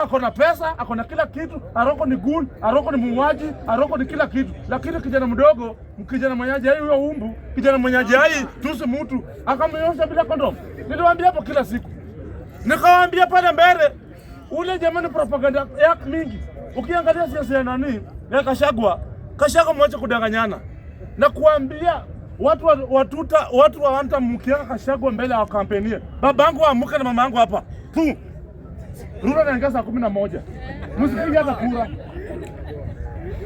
Akona pesa, akona kila kitu, Aroko ni gun, Aroko ni muuaji, Aroko ni kila kitu. Lakini kijana mdogo, kijana mwenyaji hai huyo umbu, kijana mwenyaji hai tusi mtu, akamyosha bila kondomu. Niliwaambia hapo kila siku. Nikawaambia pale mbele, ule jamani propaganda yake mingi. Ukiangalia siasa ya nani, ya Kashagwa mwache kudanganyana. Na kuambia watu wawanta mkiaka Kashagwa mbele ya kampeni. Babangu amuke na mamangu hapa. Tu. Ruto anaingia saa 11. Msipige hata kura.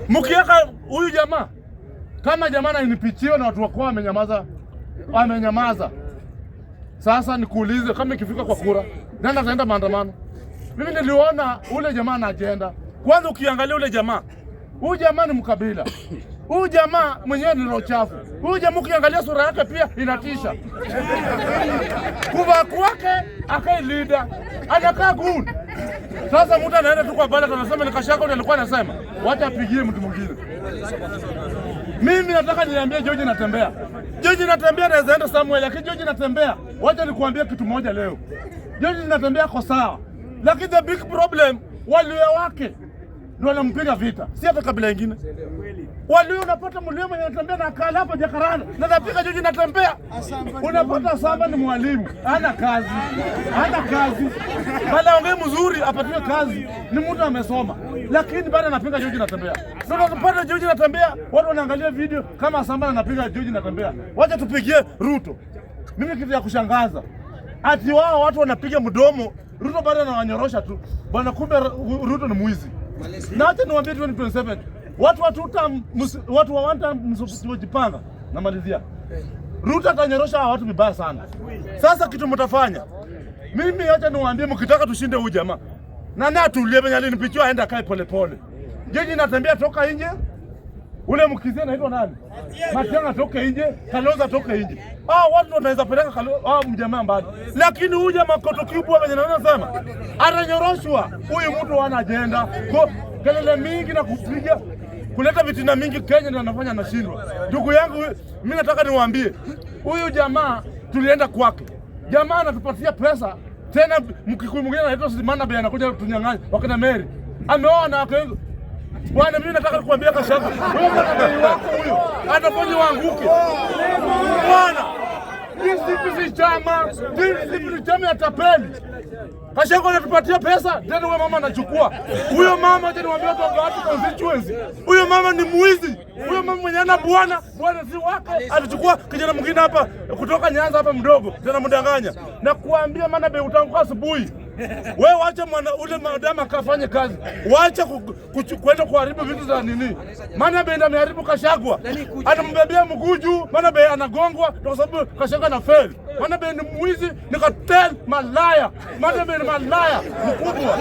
Mkiaka huyu jamaa kama jamaa ananipichio na watu wako wamenyamaza. Sasa nikuulize kama ikifika kwa kura, nani ataenda maandamano? Mimi niliona ule jamaa na agenda. Kwanza ukiangalia ule jamaa, huyu jamaa ni mkabila. Huyu jamaa mwenyewe ni roho chafu. Huyu jamaa ukiangalia sura yake pia inatisha. Kuvaa kwake akai leader, anakaa good. Sasa mtu anaenda tu kwa bala tunasema ni Kashagwa ndio alikuwa anasema, wacha apigie mtu mwingine. Mimi nataka niambie George Natembeya. George Natembeya anaweza enda Samuel, lakini George Natembeya, wacha nikuambie kitu moja leo. George Natembeya kwa sawa. Lakini the big problem walio wake ndio wanampiga vita. Si hata kabila nyingine. Walio unapata mlio mwenye anatembea na akala hapa Jakaranda. Na napiga George Natembeya. Unapata Samba ni mwalimu, hana kazi. Bala ongea mzuri apatiwe kazi. Ni mtu amesoma. Lakini bado anapiga George Natembeya. Sasa unapata George Natembeya, watu wanaangalia video kama Samba anapiga George Natembeya. Wacha tupigie Ruto. Mimi kitu ya kushangaza. Ati wao watu wanapiga mdomo, Ruto bado anawanyorosha tu. Bwana kumbe Ruto ni mwizi. Na hata niwaambie 2027, watu wawanta msipojipanga na malizia. Ruto atanyorosha watu vibaya sana. Sasa kitu mtafanya. Mimi acha niwaambie mkitaka tushinde huyu jamaa. Na atulie benye alinipichwa aenda kae polepole. George Natembeya toka nje. Ule mkizia anaitwa nani? Matiang'i toka nje, Kalonzo toka nje. Watu wanaweza peleka mjamaa mbali. Lakini huyu jamaa koto kubwa wenye anasema atanyoroshwa. Huyu mtu hana agenda. Kelele mingi na kupiga kuleta vitina mingi Kenya ndio anafanya anashindwa. Ndugu yangu mimi nataka niwaambie huyu jamaa tulienda kwake. Jamaa anatupatia pesa tena Mkikuyu mwingine anaitwa Manabe anakuja kutunyang'anya wakina Mary. Ameoa na wake. Bwana mimi nataka kukuambia Kashagwa. Wewe mwana wako huyo atafanya waanguke. Bwana Sisi chama ya tapeli. Kashagwa anatupatia pesa, tena huyo mama anachukua. Huyo mama aje niwaambie watu constituency. Huyo mama ni mwizi. Huyo mama mwenye ana bwana si wake. Alichukua kijana mwingine hapa kutoka Nyanza hapa mdogo, tena mdanganya. Na kuambia maana bei utangu asubuhi. Wewe wacha ule madama akafanye kazi. Wacha kwenda kuharibu vitu za nini. Maana bei ndio ameharibu Kashagwa. Anambebea mguju, maana bei anagongwa kwa sababu Kashagwa na fail. Maana bei ni mwizi, ni cartel malaya. Maana bei ni malaya mkubwa.